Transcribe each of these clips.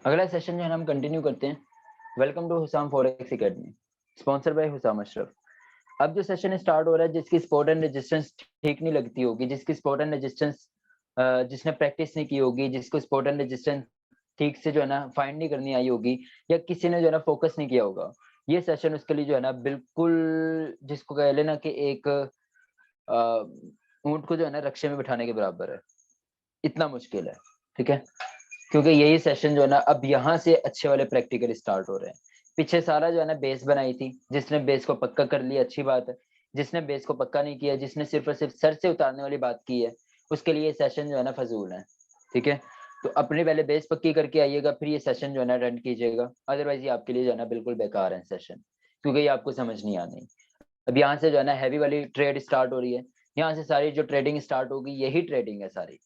अगला सेशन जो है ना हम कंटिन्यू करते हैं। Welcome to Husam forex academy, sponsor by Husam Ashraf. अब जो सेशन स्टार्ट हो रहा है, जिसकी स्पोर्ट एंड रेजिस्टेंस ठीक नहीं लगती होगी, जिसकी स्पोर्ट एंड रेजिस्टेंस जिसने प्रैक्टिस नहीं की होगी, जिसको स्पोर्ट एंड रेजिस्टेंस ठीक से जो है ना फाइंड नहीं करनी आई होगी, या किसी ने जो है ना फोकस नहीं किया होगा, ये सेशन उसके लिए जो है ना बिल्कुल, जिसको कह लेना कि एक ऊंट को जो है ना रक्शे में बिठाने के बराबर है। इतना मुश्किल है, ठीक है। क्योंकि यही सेशन जो है ना अब यहाँ से अच्छे वाले प्रैक्टिकल स्टार्ट हो रहे हैं। पीछे सारा जो है ना बेस बनाई थी, जिसने बेस को पक्का कर लिया अच्छी बात है। जिसने बेस को पक्का नहीं किया, जिसने सिर्फ और सिर्फ सर से उतारने वाली बात की है, उसके लिए ये सेशन जो है ना फजूल है, ठीक है। तो अपने पहले बेस पक्की करके आइएगा, फिर ये सेशन जो है ना अटेंड कीजिएगा। अदरवाइज ये आपके लिए जो है ना बिल्कुल बेकार है सेशन, क्योंकि ये आपको समझ नहीं आनी। अब यहाँ से जो है ना हैवी वाली ट्रेड स्टार्ट हो रही है। यहाँ से सारी जो ट्रेडिंग स्टार्ट होगी, यही ट्रेडिंग है सारी,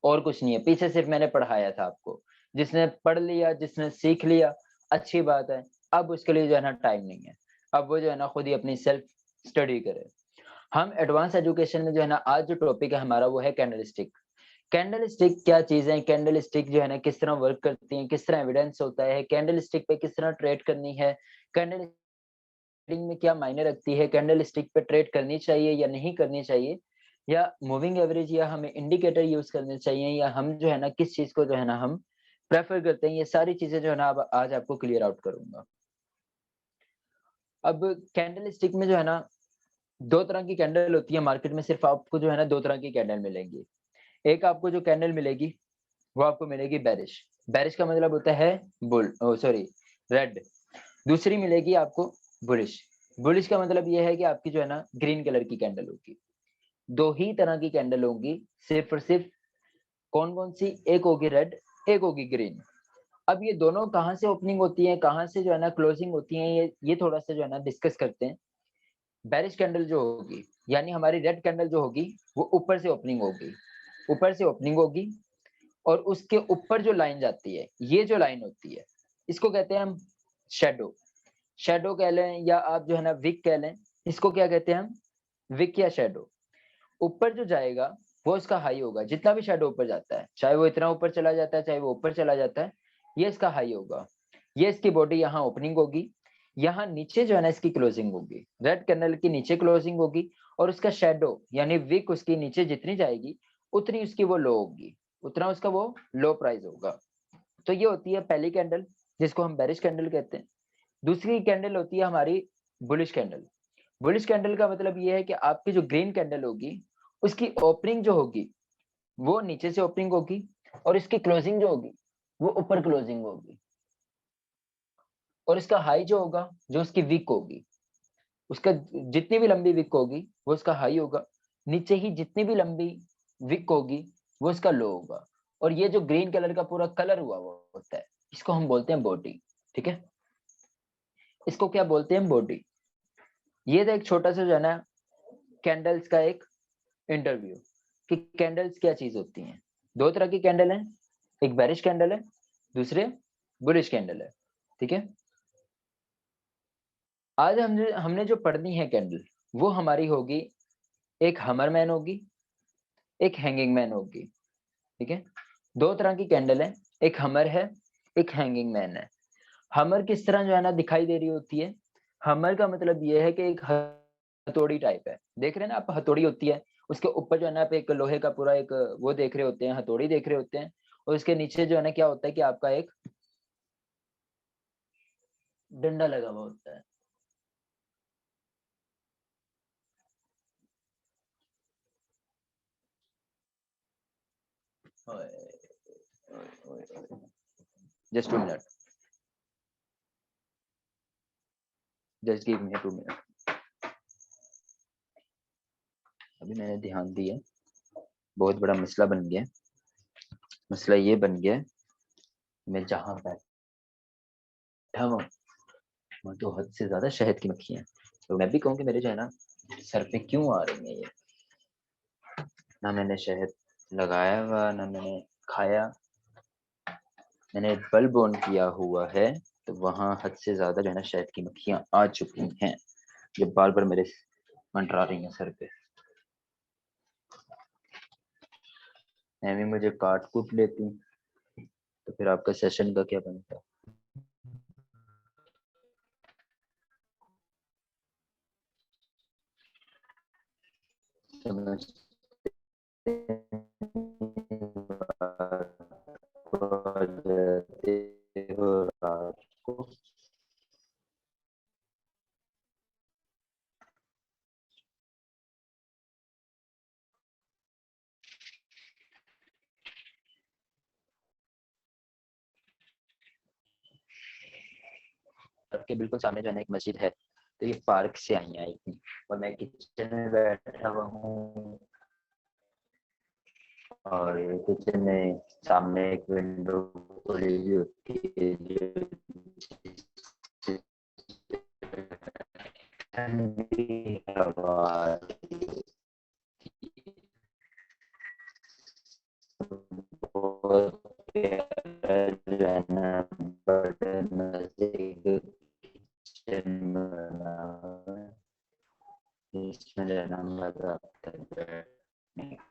और कुछ नहीं है। पीछे सिर्फ मैंने पढ़ाया था आपको, जिसने पढ़ लिया, जिसने सीख लिया, अच्छी बात है। अब उसके लिए जो है ना टाइम नहीं है। अब वो जो है ना खुद ही अपनी सेल्फ स्टडी करे। हम एडवांस एजुकेशन में जो है ना आज जो टॉपिक है हमारा, वो है कैंडल स्टिक। कैंडल स्टिक क्या चीज है, कैंडल स्टिक जो है ना किस तरह वर्क करती है, किस तरह एविडेंस होता है, कैंडल स्टिक पे किस तरह ट्रेड करनी है, कैंडल ट्रेडिंग में क्या मायने रखती है, कैंडल स्टिक पे ट्रेड करनी चाहिए या नहीं करनी चाहिए, या मूविंग एवरेज, या हमें इंडिकेटर यूज करने चाहिए, या हम जो है ना किस चीज को जो है ना हम प्रेफर करते हैं। ये सारी चीजें जो है ना अब आज आपको क्लियर आउट करूंगा। अब कैंडल स्टिक में जो है ना दो तरह की कैंडल होती है मार्केट में। सिर्फ आपको जो है ना दो तरह की कैंडल मिलेंगी। एक आपको जो कैंडल मिलेगी, वो आपको मिलेगी बेरिश। बेरिश का मतलब होता है बुल, सॉरी, रेड। दूसरी मिलेगी आपको बुलिश। बुलिश का मतलब ये है कि आपकी जो है ना ग्रीन कलर की कैंडल होगी। दो ही तरह की कैंडल होंगी, सिर्फ और सिर्फ। कौन कौन सी? एक होगी रेड, एक होगी ग्रीन। अब ये दोनों कहाँ से ओपनिंग होती है, कहाँ से जो है ना क्लोजिंग होती है, ये थोड़ा सा जो है ना डिस्कस करते हैं। बेरिश कैंडल जो होगी, यानी हमारी रेड कैंडल जो होगी, वो ऊपर से ओपनिंग होगी, ऊपर से ओपनिंग होगी। और उसके ऊपर जो लाइन जाती है, ये जो लाइन होती है, इसको कहते हैं हम शेडो। शेडो कह लें, या आप जो है ना विक कह लें। इसको क्या कहते हैं हम? विक या शेडो। ऊपर जो जाएगा वो इसका हाई होगा। जितना भी शेडो ऊपर जाता है, चाहे वो इतना ऊपर चला जाता है, चाहे वो ऊपर चला जाता है, ये इसका हाई होगा। ये इसकी बॉडी यहाँ ओपनिंग होगी, यहाँ नीचे जो है ना इसकी क्लोजिंग होगी। रेड कैंडल की नीचे क्लोजिंग होगी, और उसका शेडो यानी विक उसकी नीचे जितनी जाएगी, उतनी उसकी वो लो होगी, उतना उसका वो लो प्राइस होगा। तो ये होती है पहली कैंडल, जिसको हम बेरिश कैंडल कहते हैं। दूसरी कैंडल होती है हमारी बुलिश कैंडल। बुलिश कैंडल का मतलब ये है कि आपकी जो ग्रीन कैंडल होगी, उसकी ओपनिंग जो होगी, वो नीचे से ओपनिंग होगी, और इसकी क्लोजिंग जो होगी, वो ऊपर क्लोजिंग होगी। और इसका हाई जो होगा, जो उसकी वीक होगी, उसका जितनी भी लंबी विक होगी, वो उसका हाई होगा। नीचे ही जितनी भी लंबी विक होगी, वो उसका लो होगा। और ये जो ग्रीन कलर का पूरा कलर हुआ वो होता है, इसको हम बोलते हैं बॉडी, ठीक है। इसको क्या बोलते हैं? बॉडी। ये तो एक छोटा सा जो है ना कैंडल्स का एक इंटरव्यू, कि कैंडल्स क्या चीज होती हैं। दो तरह की कैंडल है, एक बेरिश कैंडल है, दूसरे बुलिश कैंडल है, ठीक है। आज हमने जो पढ़नी है कैंडल, वो हमारी होगी, एक हमर मैन होगी, एक हैंगिंग मैन होगी, ठीक है। दो तरह की कैंडल है, एक हमर है, एक हैंगिंग मैन है। हमर किस तरह जो है ना दिखाई दे रही होती है? हमर का मतलब ये है कि एक हथौड़ी टाइप है। देख रहे हैं ना आप, हथौड़ी होती है, उसके ऊपर जो है ना आप एक लोहे का पूरा एक वो देख रहे होते हैं, हथौड़ी देख रहे होते हैं। और उसके नीचे जो है ना क्या होता है कि आपका एक डंडा लगा हुआ होता है। Just 2 minute, just give me 2 minute. अभी मैंने ध्यान दिया, बहुत बड़ा मसला बन गया। मसला ये बन गया, मैं जहाँ बैठा हूँ वहाँ तो हद से ज्यादा शहद की मक्खियां। तो मैं भी कहूँ कि मेरे जो है ना सर पे क्यों आ रही है ये। ना मैंने शहद लगाया हुआ, ना मैंने खाया। मैंने बल्ब ऑन किया हुआ है, तो वहां हद से ज्यादा जो है ना शहद की मक्खियां आ चुकी हैं, जो बार बार मेरे मंडरा रही हैं सर पे। मैं भी मुझे काट कूट लेती, तो फिर आपका सेशन का क्या बनता है? आपके बिल्कुल सामने जो है ना एक मस्जिद है, तो ये पार्क से आई थी और मैं किचन में बैठा हुआ हूँ और किचन में सामने एक विंडो खुली हुई होती है जो ठंडी हवा आती है। बहुत प्यारा जो है ना बड़े मजे का किचन बना हुआ है, इसमें रहना मजा आता है बैठने का।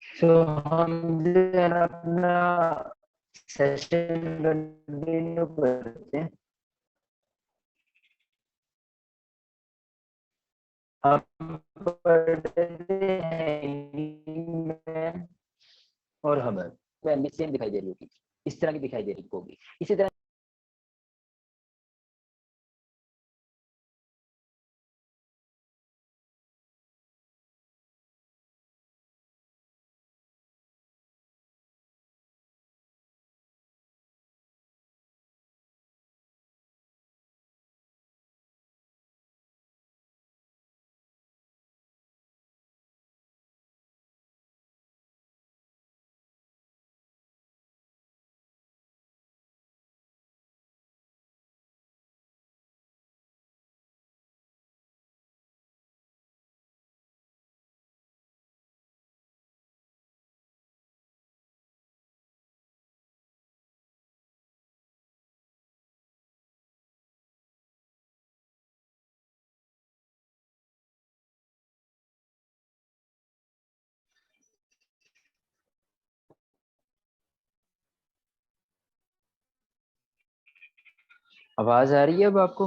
तो हम जो है ना अपना सेशन कंटिन्यू करते हैं। हम पढ़ते हैं और हमें फैमिली सेम दिखाई दे रही होगी, इस तरह की दिखाई दे रही होगी। इसी तरह आवाज आ रही है अब आपको?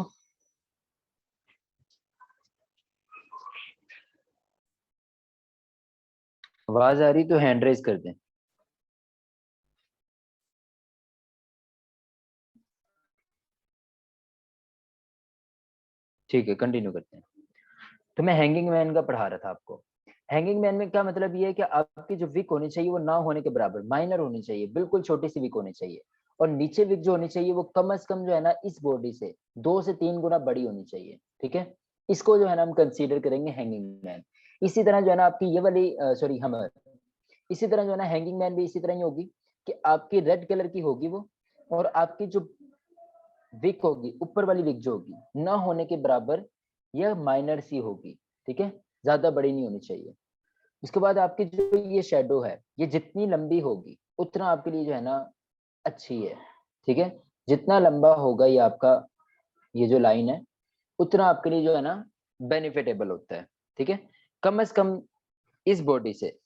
आवाज आ रही तो हैंड रेज कर दें। ठीक है, कंटिन्यू करते हैं। तो मैं हैंगिंग मैन का पढ़ा रहा था आपको। हैंगिंग मैन में क्या मतलब ये है कि आपकी जो विक होनी चाहिए वो ना होने के बराबर माइनर होनी चाहिए, बिल्कुल छोटी सी विक होनी चाहिए। और नीचे विक जो होनी चाहिए वो कम से कम जो है ना इस बॉडी से 2 से 3 गुना बड़ी होनी चाहिए। ठीक है, इसको जो है ना हम कंसीडर करेंगे हैंगिंग मैन। इसी तरह जो है ना आपकी ये वाली सॉरी हमर, इसी तरह जो है ना हैंगिंग मैन भी इसी तरह ही होगी कि आपकी रेड कलर की होगी वो, और आपकी जो विक होगी ऊपर वाली विक जो होगी ना होने के बराबर यह माइनर सी होगी। ठीक है, ज्यादा बड़ी नहीं होनी चाहिए। उसके बाद आपकी जो ये शेडो है ये जितनी लंबी होगी उतना आपके लिए जो है ना अच्छी है। ठीक है, जितना लंबा होगा ये आपका ये जो लाइन है उतना आपके लिए जो है ना बेनिफिटेबल होता है। ठीक है, कम से कम इस बॉडी से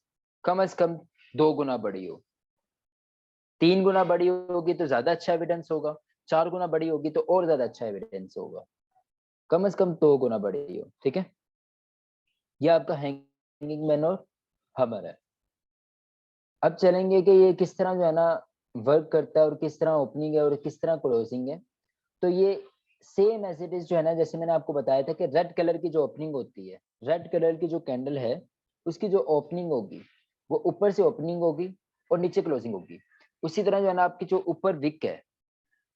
कम से कम 2 गुना बड़ी हो, 3 गुना बड़ी होगी तो ज्यादा अच्छा एविडेंस होगा, 4 गुना बड़ी होगी तो और ज्यादा अच्छा एविडेंस होगा। कम से कम 2 गुना बड़ी हो। ठीक है, ये आपका हैंगिंग मैन और हमर है। अब चलेंगे कि ये किस तरह जो है ना वर्क करता है और किस तरह ओपनिंग है और किस तरह क्लोजिंग है। तो ये सेम एज इट इज जो है ना, जैसे मैंने आपको बताया था कि रेड कलर की जो ओपनिंग होती है, रेड कलर की जो कैंडल है उसकी जो ओपनिंग होगी वो ऊपर से ओपनिंग होगी और नीचे क्लोजिंग होगी। उसी तरह जो है ना आपकी जो ऊपर विक है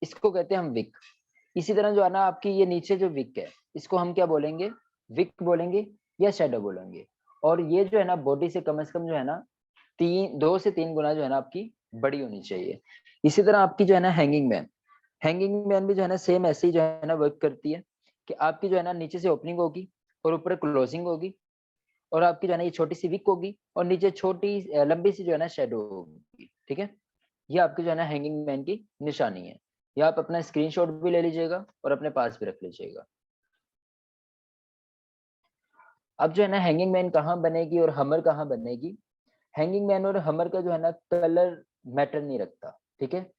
इसको कहते हैं हम विक। इसी तरह जो है ना आपकी ये नीचे जो विक है इसको हम क्या बोलेंगे, विक बोलेंगे या शेडो बोलेंगे। और ये जो है ना बॉडी से कम जो है ना 2 से 3 गुना जो है ना आपकी बड़ी होनी चाहिए। इसी तरह आपकी जो है ना हैंगिंग मैन, हैंगिंग मैन भी जो है ना सेम ऐसे ही जो है ना वर्क करती है कि आपकी जो है ना नीचे से ओपनिंग होगी और ऊपर क्लोजिंग होगी, और आपकी जो है ना ये छोटी सी विक होगी और नीचे छोटी लंबी सी जो है ना शेडो होगी। ठीक है, ये आपकी जो है ना हैंगिंग मैन की निशानी है। ये आप अपना स्क्रीनशॉट भी ले लीजिएगा और अपने पास भी रख लीजिएगा। अब जो है ना हैंगिंग मैन कहाँ बनेगी और हमर कहाँ बनेगी? हैंगिंग मैन और हमर का जो है ना कलर मैटर नहीं रखता, ठीक है?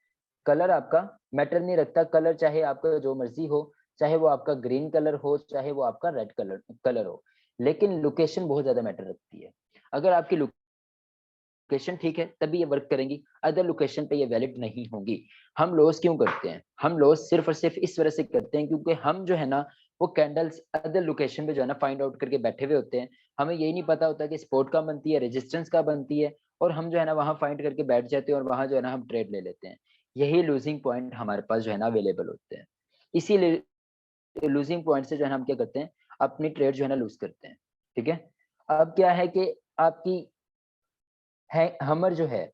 कलर आपका मैटर नहीं रखता, कलर चाहे आपका जो मर्ज़ी हो, चाहे वो आपका ग्रीन कलर हो, चाहे वो आपका रेड कलर कलर हो, लेकिन लोकेशन बहुत ज़्यादा मैटर रखती है। अगर आपकी लोकेशन ठीक है, तभी ये वर्क करेंगी, अदर लोकेशन पे ये वैलिड नहीं होंगी। हम लॉस क्यों करते हैं? हम लॉस सिर्फ़ और सिर्फ़ इस वजह से करते हैं क्योंकि हम जो है ना, वो कैंडल्स अदर लोकेशन पे जो है ना फाइंड आउट करके बैठे हुए होते हैं। हमें यही नहीं पता होता कि स्पॉट कहाँ बनती है, रेजिस्टेंस कहाँ बनती है और हम जो है ना वहाँ फाइंड करके बैठ जाते हैं और वहाँ जो है ना हम ट्रेड ले लेते हैं। यही लूज़िंग पॉइंट हमारे पास जो है ना अवेलेबल होते हैं। इसीलिए लूज़िंग पॉइंट से जो है ना हम क्या करते हैं, अपनी ट्रेड जो है ना लूज़ करते हैं, ठीक है? अब क्या है कि आपकी है हमर जो है,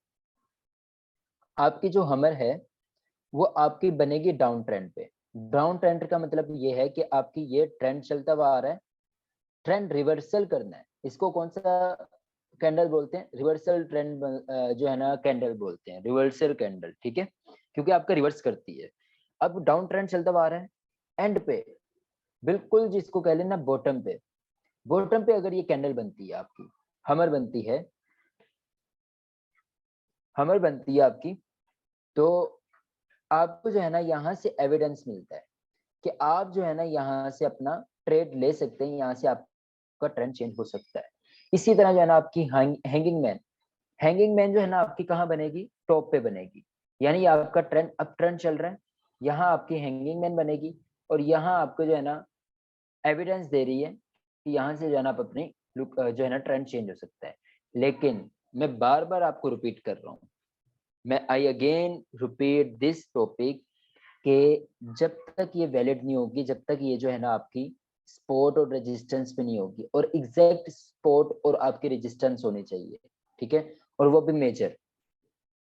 आपकी जो हमर है, वो आपकी बनेगी डाउन ट्रेंड पे। डाउन ट्रेंड का मतलब ये है कि आपकी ये ट्रेंड चलता हुआ आ रहा है, ट्रेंड रिवर्सल करना है। इसको कौन-सा कैंडल बोलते हैं? रिवर्सल ट्रेंड जो है ना कैंडल बोलते हैं, रिवर्सल कैंडल, ठीक है? क्योंकि आपका रिवर्स करती है। अब डाउन ट्रेंड चलता हुआ आ रहा है, एंड पे बिल्कुल जिसको कह लेना बॉटम पे अगर ये कैंडल बनती है आपकी, हमर बनती है हमर बनती है आपकी, तो आपको जो है ना यहाँ से एविडेंस मिलता है कि आप जो है ना यहाँ से अपना ट्रेड ले सकते हैं, यहाँ से आपका ट्रेंड चेंज हो सकता है। इसी तरह जो है ना आपकी हैंगिंग मैन जो है ना आपकी कहाँ बनेगी? टॉप पे बनेगी। यानी आपका ट्रेंड अप ट्रेंड चल रहा है, यहाँ आपकी हैंगिंग मैन बनेगी और यहाँ आपको जो है ना एविडेंस दे रही है कि यहाँ से जो है ना आप अपनी जो है ना ट्रेंड चेंज हो सकता है। लेकिन मैं बार-बार आपको रिपीट कर रहा हूँ, मैं I again repeat this topic कि जब तक ये वैलिड नहीं होगी, जब तक ये जो है ना आपकी सपोर्ट और रेजिस्टेंस पे नहीं होगी और एग्जैक्ट सपोर्ट और आपकी रेजिस्टेंस होनी चाहिए, ठीक है? और वो भी मेजर,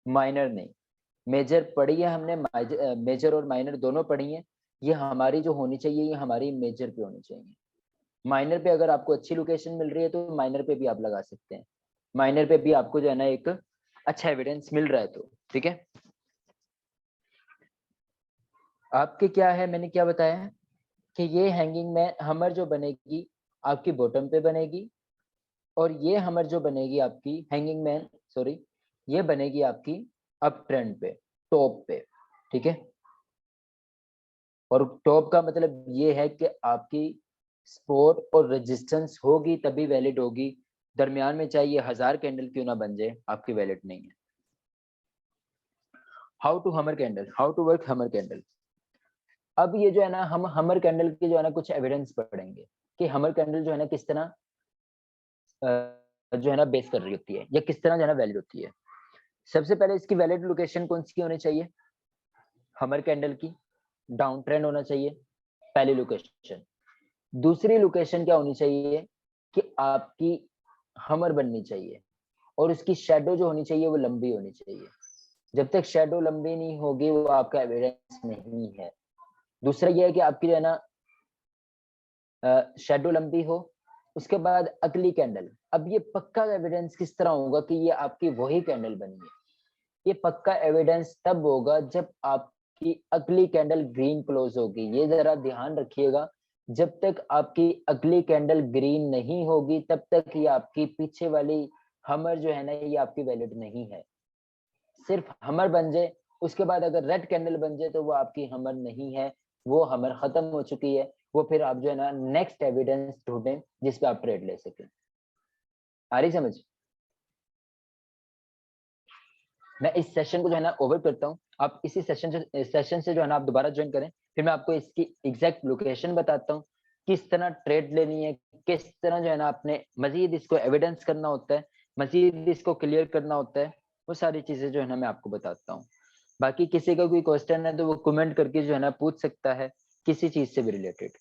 माइनर नहीं। मेजर पढ़ी है हमने, मेजर और माइनर दोनों पढ़ी हैं। ये हमारी जो होनी चाहिए, ये हमारी मेजर पे होनी चाहिए। माइनर पे अगर आपको अच्छी लोकेशन मिल रही है, तो माइनर पे भी आप लगा सकते हैं। माइनर पे भी आपको जो है ना एक अच्छा एविडेंस मिल रहा है तो, ठीक है? आपके क्या है, मैंने क्या बताया है कि ये हैंगिंग में हमर जो बनेगी, आपकी बॉटम पे बनेगी और ये हमर जो बनेगी आपकी हैंगिंग मैन सॉरी, ये बनेगी आपकी अप ट्रेंड पे, टॉप पे, ठीक है? और टॉप का मतलब ये है कि आपकी सपोर्ट और रेजिस्टेंस होगी तभी वैलिड होगी। दरमियान में चाहे ये 1000 कैंडल क्यों ना बन जाए, आपकी वैलिड नहीं है। हाउ टू हमर कैंडल, हाउ टू वर्क हमर कैंडल। अब ये जो है ना हम हमर कैंडल के जो है ना कुछ एविडेंस पढ़ेंगे कि हमर कैंडल जो है ना किस तरह जो है ना बेस कर रही होती है या किस तरह जो है ना वैलिड होती है। सबसे पहले इसकी वैलिड लोकेशन कौन-सी होनी चाहिए? हमर कैंडल की डाउन ट्रेंड होना चाहिए, पहली लोकेशन। दूसरी लोकेशन क्या होनी चाहिए कि आपकी हमर बननी चाहिए और उसकी शैडो जो होनी चाहिए वो लंबी होनी चाहिए। जब तक शैडो लंबी नहीं होगी वो आपका एविडेंस नहीं है। दूसरा ये है कि आपकी जो है ना शैडो लंबी हो, उसके बाद अगली कैंडल। अब ये पक्का एविडेंस किस तरह होगा कि ये आपकी वही कैंडल बनी है? ये पक्का एविडेंस तब होगा जब आपकी अगली कैंडल ग्रीन क्लोज होगी। ये ज़रा ध्यान रखिएगा, जब तक आपकी अगली कैंडल ग्रीन नहीं होगी, तब तक ये आपकी पीछे वाली हमर जो है ना, ये आपकी वैलिड नहीं है। सिर्फ हमर बन जाए, उसके बाद अगर रेड कैंडल बन जाए, तो वो आपकी हमर नहीं है, वो हमर खत्म हो चुकी है। वो फिर आप जो है ना नेक्स्ट एविडेंस ढूँढें, जिस पे आप ट्रेड ले सकें। आ रही समझ? मैं इस सेशन को जो है ना ओवर करता हूँ। आप इसी सेशन से जो है ना आप दोबारा जॉइन करें। फिर मैं आपको इसकी एग्ज़ैक्ट लोकेशन बताता हूँ, किस तरह ट्रेड लेनी है, किस तरह जो है ना आपने मज़ीद इसको एविडेंस करना होता है, मज़ीद इसको क्लियर करना होता है, वो सारी चीज़ें जो है ना मैं आपको बताता हूँ। बाकी किसी का कोई क्वेश्चन है तो वो कमेंट करके जो है ना पूछ सकता है, किसी चीज़ से भी रिलेटेड।